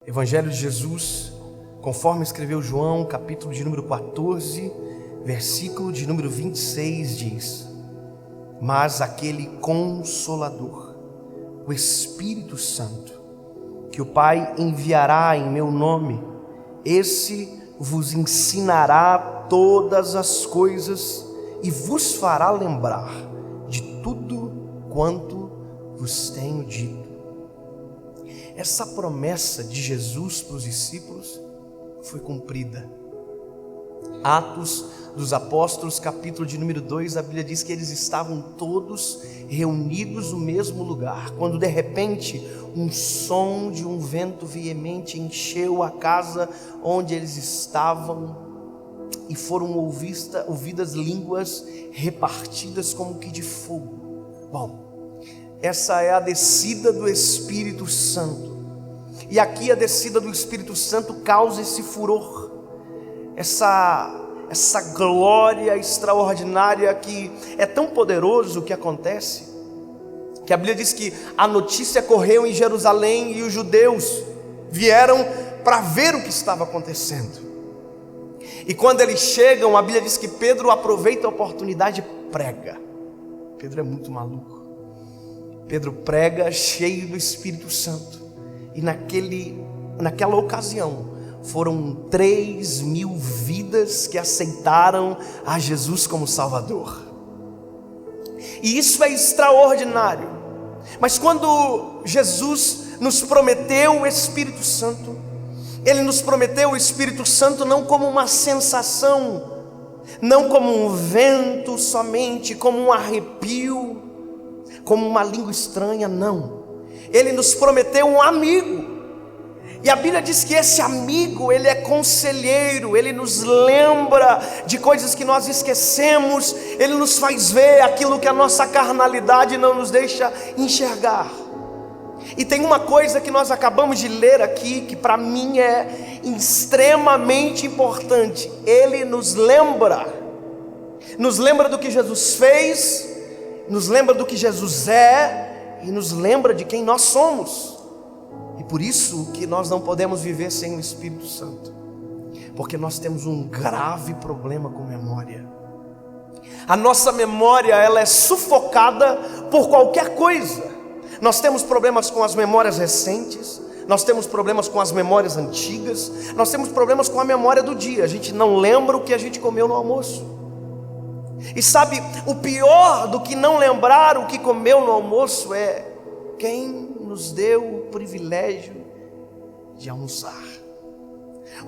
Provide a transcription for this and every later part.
Evangelho de Jesus, conforme escreveu João, capítulo de número 14, versículo de número 26, diz: Mas aquele Consolador, o Espírito Santo, que o Pai enviará em meu nome, esse vos ensinará todas as coisas e vos fará lembrar de tudo quanto vos tenho dito. Essa promessa de Jesus para os discípulos foi cumprida. Atos dos Apóstolos, capítulo de número 2, a Bíblia diz que eles estavam todos reunidos no mesmo lugar, quando de repente um som de um vento veemente encheu a casa onde eles estavam, e foram ouvidas línguas repartidas como que de fogo. Bom, essa é a descida do Espírito Santo. E aqui a descida do Espírito Santo causa esse furor, essa glória extraordinária, que é tão poderoso o que acontece, que a Bíblia diz que a notícia correu em Jerusalém e os judeus vieram para ver o que estava acontecendo. E quando eles chegam, a Bíblia diz que Pedro aproveita a oportunidade e prega. Pedro é muito maluco. Pedro prega cheio do Espírito Santo. E naquela ocasião, foram 3.000 vidas que aceitaram a Jesus como Salvador. E isso é extraordinário. Mas quando Jesus nos prometeu o Espírito Santo, Ele nos prometeu o Espírito Santo não como uma sensação, não como um vento somente, como um arrepio, como uma língua estranha, não. Ele nos prometeu um amigo. E a Bíblia diz que esse amigo, ele é conselheiro, ele nos lembra de coisas que nós esquecemos, ele nos faz ver aquilo que a nossa carnalidade não nos deixa enxergar. E tem uma coisa que nós acabamos de ler aqui, que para mim é extremamente importante. Ele nos lembra do que Jesus fez, nos lembra do que Jesus é, e nos lembra de quem nós somos. E por isso que nós não podemos viver sem o Espírito Santo, porque nós temos um grave problema com memória. A nossa memória, ela é sufocada por qualquer coisa. Nós temos problemas com as memórias recentes, nós temos problemas com as memórias antigas, nós temos problemas com a memória do dia. A gente não lembra o que a gente comeu no almoço. E sabe, o pior do que não lembrar o que comeu no almoço é quem nos deu o privilégio de almoçar.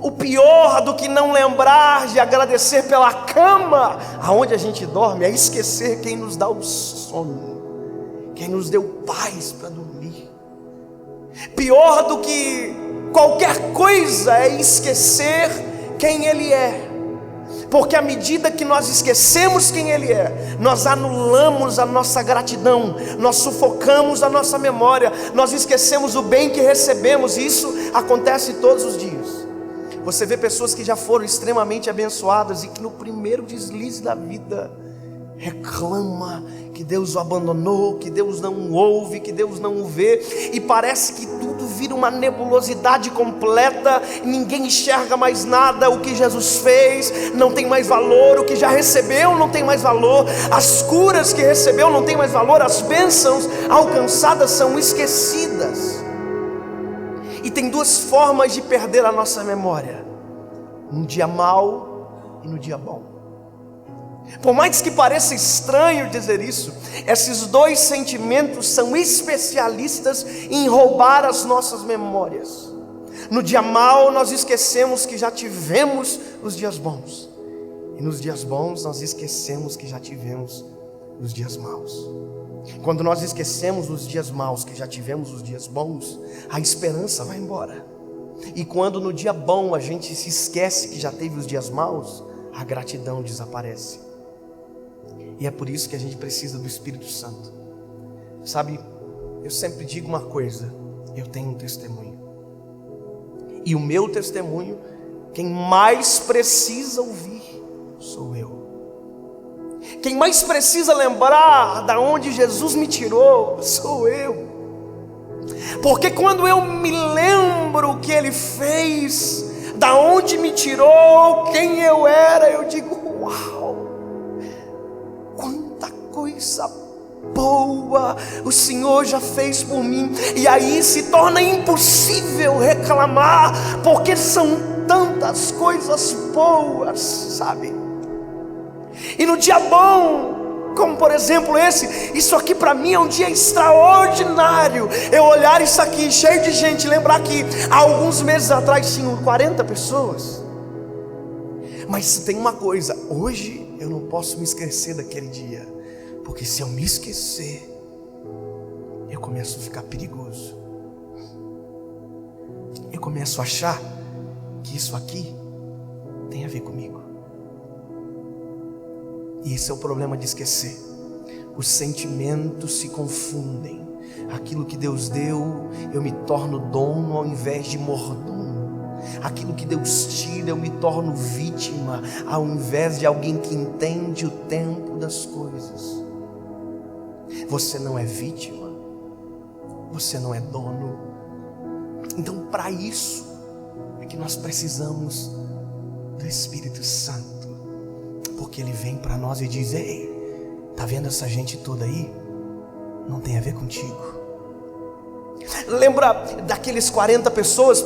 O pior do que não lembrar de agradecer pela cama aonde a gente dorme é esquecer quem nos dá o sono, quem nos deu paz para dormir. Pior do que qualquer coisa é esquecer quem Ele é. Porque à medida que nós esquecemos quem Ele é, nós anulamos a nossa gratidão, nós sufocamos a nossa memória, nós esquecemos o bem que recebemos, e isso acontece todos os dias. Você vê pessoas que já foram extremamente abençoadas e que no primeiro deslize da vida reclama que Deus o abandonou, que Deus não o ouve, que Deus não o vê, e parece que tudo vira uma nebulosidade completa, ninguém enxerga mais nada. O que Jesus fez não tem mais valor, o que já recebeu não tem mais valor, as curas que recebeu não tem mais valor, as bênçãos alcançadas são esquecidas. E tem duas formas de perder a nossa memória: no dia mau e no dia bom. Por mais que pareça estranho dizer isso, esses dois sentimentos são especialistas em roubar as nossas memórias. No dia mau nós esquecemos que já tivemos os dias bons, e nos dias bons nós esquecemos que já tivemos os dias maus. Quando nós esquecemos os dias maus, que já tivemos os dias bons, a esperança vai embora. E quando no dia bom a gente se esquece que já teve os dias maus, a gratidão desaparece. E é por isso que a gente precisa do Espírito Santo. Sabe, eu sempre digo uma coisa: eu tenho um testemunho, e o meu testemunho, quem mais precisa ouvir sou eu. Quem mais precisa lembrar da onde Jesus me tirou sou eu. Porque quando eu me lembro o que Ele fez, da onde me tirou, quem eu era, eu digo: uau, quanta coisa boa o Senhor já fez por mim. E aí se torna impossível reclamar, porque são tantas coisas boas, sabe? E no dia bom, como por exemplo esse, isso aqui para mim é um dia extraordinário. Eu olhar isso aqui cheio de gente, lembrar que há alguns meses atrás tinham 40 pessoas. Mas tem uma coisa, hoje eu não posso me esquecer daquele dia, porque se eu me esquecer, eu começo a ficar perigoso. Eu começo a achar que isso aqui tem a ver comigo. E esse é o problema de esquecer. Os sentimentos se confundem. Aquilo que Deus deu, eu me torno dono ao invés de mordomo. Aquilo que Deus tira, eu me torno vítima ao invés de alguém que entende o tempo das coisas. Você não é vítima, você não é dono. Então, para isso é que nós precisamos do Espírito Santo, porque Ele vem para nós e diz: ei, tá vendo essa gente toda aí? Não tem a ver contigo. Lembra daqueles 40 pessoas?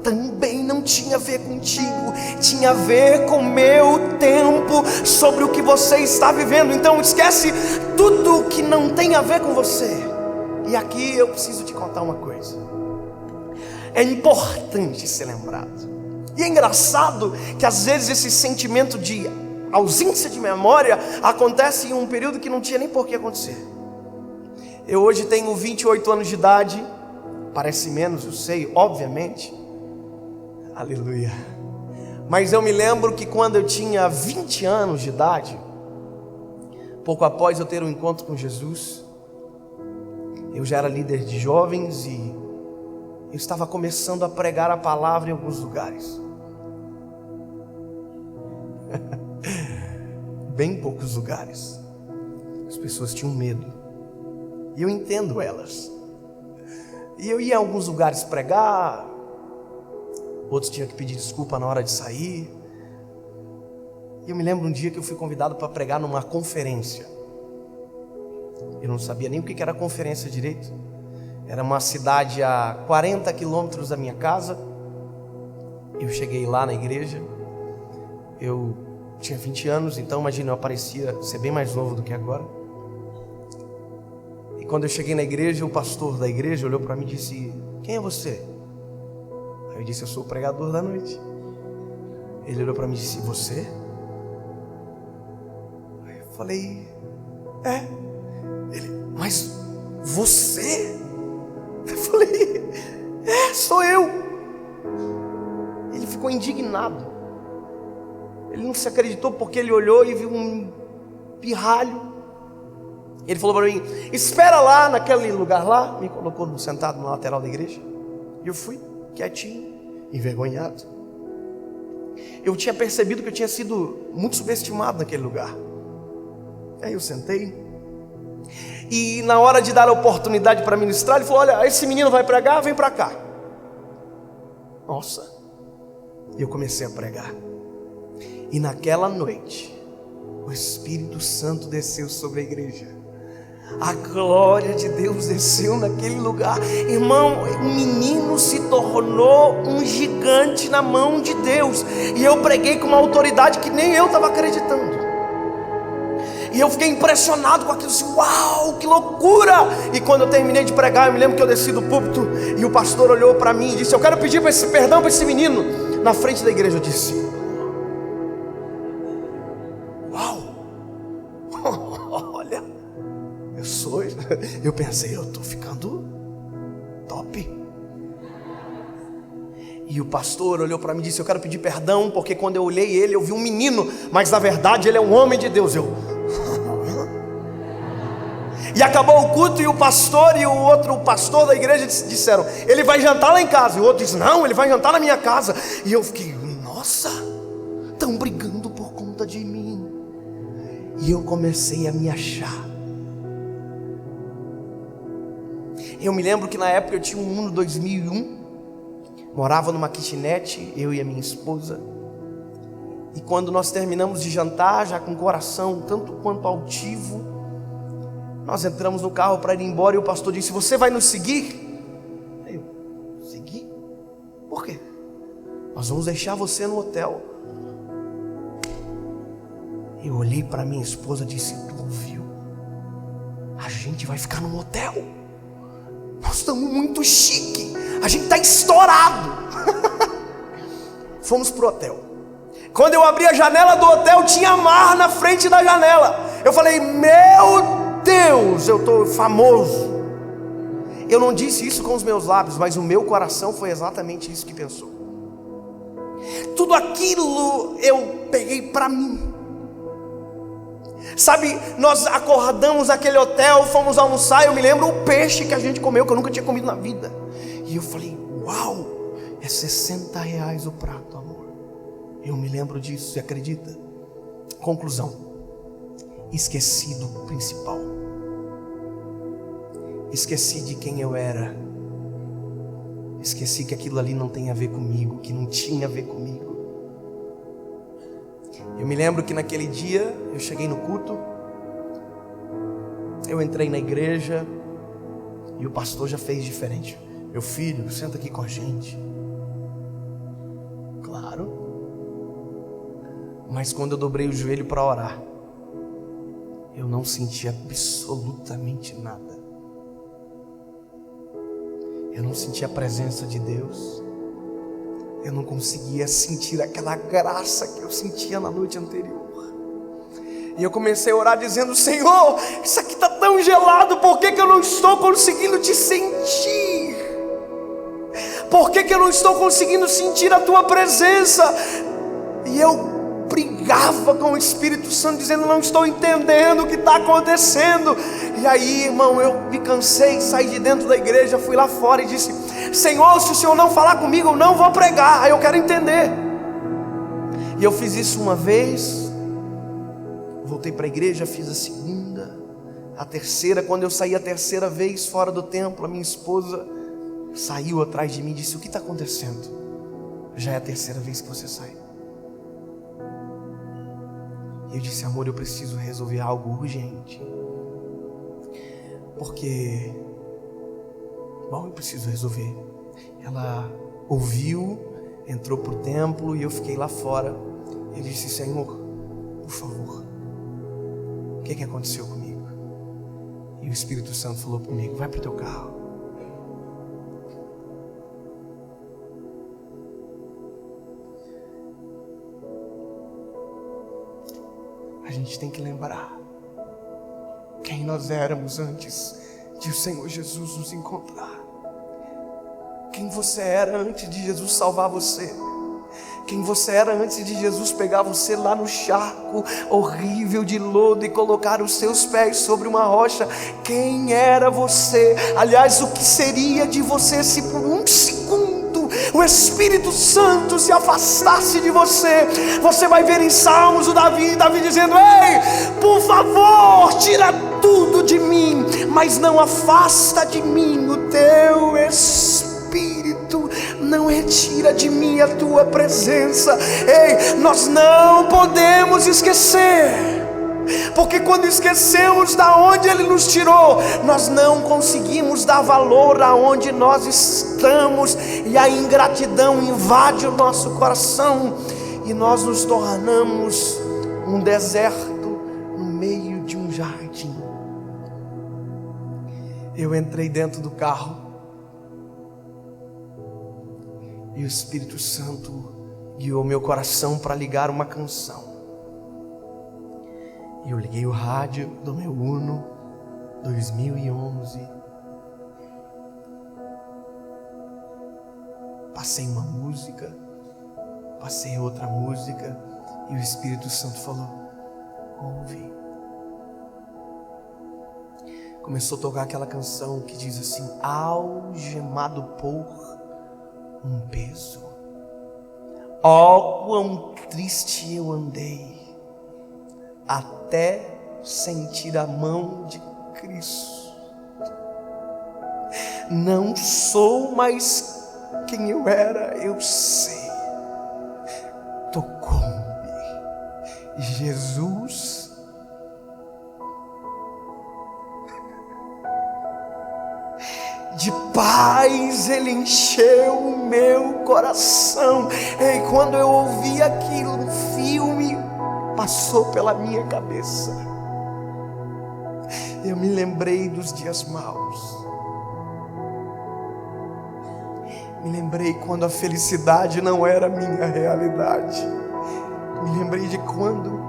Também não tinha a ver contigo, tinha a ver com o meu tempo, sobre o que você está vivendo. Então esquece tudo que não tem a ver com você. E aqui eu preciso te contar uma coisa. É importante ser lembrado. E é engraçado que às vezes esse sentimento de ausência de memória acontece em um período que não tinha nem por que acontecer. Eu hoje tenho 28 anos de idade. Parece menos, eu sei, obviamente. Aleluia. Mas eu me lembro que quando eu tinha 20 anos de idade, pouco após eu ter um encontro com Jesus, eu já era líder de jovens e eu estava começando a pregar a palavra em alguns lugares. Bem poucos lugares. As pessoas tinham medo. E eu entendo elas. E eu ia a alguns lugares pregar, outros tinham que pedir desculpa na hora de sair. E eu me lembro um dia que eu fui convidado para pregar numa conferência. Eu não sabia nem o que era conferência direito. Era uma cidade a 40 quilômetros da minha casa. Eu cheguei lá na igreja. Eu tinha 20 anos, então imagina, eu parecia ser bem mais novo do que agora. E quando eu cheguei na igreja, o pastor da igreja olhou para mim e disse: quem é você? Aí eu disse: eu sou o pregador da noite. Ele olhou para mim e disse: você? Aí eu falei: é. Ele: mas você? Eu falei: é, sou eu. Ele ficou indignado. Ele não se acreditou, porque ele olhou e viu um pirralho. Ele falou para mim: espera lá naquele lugar lá. Me colocou sentado na lateral da igreja. E eu fui quietinho, envergonhado. Eu tinha percebido que eu tinha sido muito subestimado naquele lugar. Aí eu sentei. E na hora de dar a oportunidade para ministrar, ele falou: olha, esse menino vai pregar, vem para cá. Nossa. E eu comecei a pregar. E naquela noite, o Espírito Santo desceu sobre a igreja. A glória de Deus desceu naquele lugar. Irmão, o menino se tornou um gigante na mão de Deus. E eu preguei com uma autoridade que nem eu estava acreditando. E eu fiquei impressionado com aquilo, assim: uau, que loucura! E quando eu terminei de pregar, eu me lembro que eu desci do púlpito e o pastor olhou para mim e disse: eu quero pedir perdão para esse menino. Na frente da igreja eu disse: uau, olha, eu pensei, eu estou ficando top. E o pastor olhou para mim e disse: eu quero pedir perdão, porque quando eu olhei ele, eu vi um menino, mas na verdade ele é um homem de Deus. E acabou o culto e o pastor e o outro pastor da igreja disseram: ele vai jantar lá em casa. E o outro disse: não, ele vai jantar na minha casa. E eu fiquei: nossa, estão brigando por conta de mim. E eu comecei a me achar. Eu me lembro que na época eu tinha um Uno 2001, morava numa kitnet, eu e a minha esposa. E quando nós terminamos de jantar, já com o coração tanto quanto altivo, nós entramos no carro para ir embora e o pastor disse: você vai nos seguir? Eu, seguir? Por quê? Nós vamos deixar você no hotel. Eu olhei para minha esposa e disse: tu ouviu? A gente vai ficar num hotel. Nós estamos muito chique. A gente está estourado. Fomos pro hotel. Quando eu abri a janela do hotel, tinha mar na frente da janela. Eu falei: meu Deus, eu estou famoso. Eu não disse isso com os meus lábios, mas o meu coração foi exatamente isso que pensou. Tudo aquilo eu peguei para mim. Sabe, nós acordamos naquele hotel, fomos almoçar. Eu me lembro o peixe que a gente comeu, que eu nunca tinha comido na vida. E eu falei: uau, é R$60 o prato, amor. Eu me lembro disso, você acredita? Conclusão: esqueci do principal. Esqueci de quem eu era. Esqueci que aquilo ali não tem a ver comigo, que não tinha a ver comigo. Eu me lembro que naquele dia eu cheguei no culto, eu entrei na igreja e o pastor já fez diferente. Meu filho, senta aqui com a gente. Claro. Mas quando eu dobrei o joelho para orar, eu não senti absolutamente nada. Eu não senti a presença de Deus. Eu não conseguia sentir aquela graça que eu sentia na noite anterior. E eu comecei a orar dizendo: Senhor, isso aqui está tão gelado, por que eu não estou conseguindo te sentir? Por que eu não estou conseguindo sentir a tua presença? E eu brigava com o Espírito Santo, dizendo: não estou entendendo o que está acontecendo. E aí, irmão, eu me cansei, saí de dentro da igreja, fui lá fora e disse: Senhor, se o Senhor não falar comigo, eu não vou pregar, aí eu quero entender. E eu fiz isso uma vez, voltei para a igreja, fiz a segunda, a terceira. Quando eu saí a terceira vez fora do templo, a minha esposa saiu atrás de mim e disse: o que está acontecendo? Já é a terceira vez que você sai. E eu disse: amor, eu preciso resolver algo urgente. Porque, bom, eu preciso resolver. Ela ouviu, entrou para o templo e eu fiquei lá fora. Ele disse: Senhor, por favor, o que aconteceu comigo? E o Espírito Santo falou comigo: vai para o teu carro. A gente tem que lembrar quem nós éramos antes de o Senhor Jesus nos encontrar. Quem você era antes de Jesus salvar você. Quem você era antes de Jesus pegar você lá no charco horrível de lodo e colocar os seus pés sobre uma rocha. Quem era você? Aliás, o que seria de você se por um segundo o Espírito Santo se afastasse de você? Você vai ver em Salmos o Davi dizendo: ei, por favor, tira tudo de mim, mas não afasta de mim o teu Espírito, não retira de mim a tua presença. Ei, nós não podemos esquecer, porque quando esquecemos da onde Ele nos tirou, nós não conseguimos dar valor aonde nós estamos, e a ingratidão invade o nosso coração, e nós nos tornamos um deserto no meio de um jardim. Eu entrei dentro do carro, e o Espírito Santo guiou meu coração para ligar uma canção. E eu liguei o rádio do meu Uno 2011. Passei uma música, passei outra música, e o Espírito Santo falou: ouve. Começou a tocar aquela canção que diz assim: algemado por um peso, ó quão triste eu andei, até sentir a mão de Cristo. Não sou mais quem eu era, eu sei. Tocou-me. Jesus de paz, Ele encheu o meu coração. E quando eu ouvi aquilo, um filme passou pela minha cabeça. Eu me lembrei dos dias maus. Me lembrei quando a felicidade não era minha realidade. Me lembrei de quando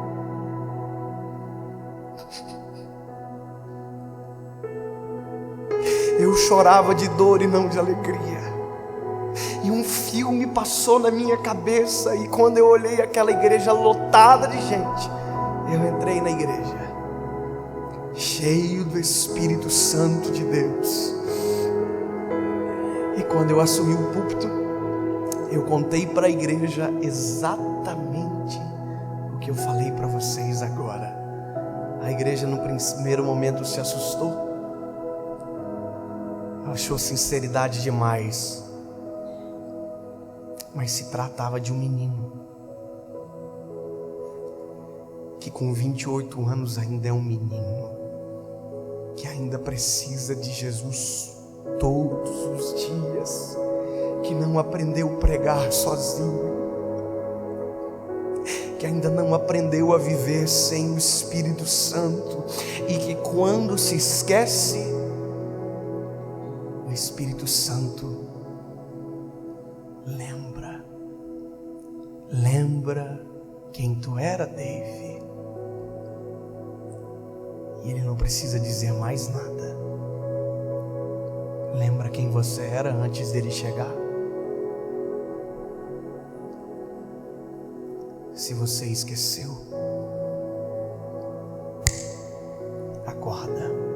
eu chorava de dor e não de alegria. E um filme passou na minha cabeça. E quando eu olhei aquela igreja lotada de gente, eu entrei na igreja, cheio do Espírito Santo de Deus. E quando eu assumi o púlpito, eu contei para a igreja exatamente o que eu falei para vocês agora. A igreja no primeiro momento se assustou, achou sinceridade demais, mas se tratava de um menino que com 28 anos ainda é um menino, que ainda precisa de Jesus todos os dias, que não aprendeu a pregar sozinho, que ainda não aprendeu a viver sem o Espírito Santo, e que quando se esquece, o Espírito Santo lembra quem tu era, Dave, e ele não precisa dizer mais nada. Lembra quem você era antes dele chegar? Se você esqueceu, acorda.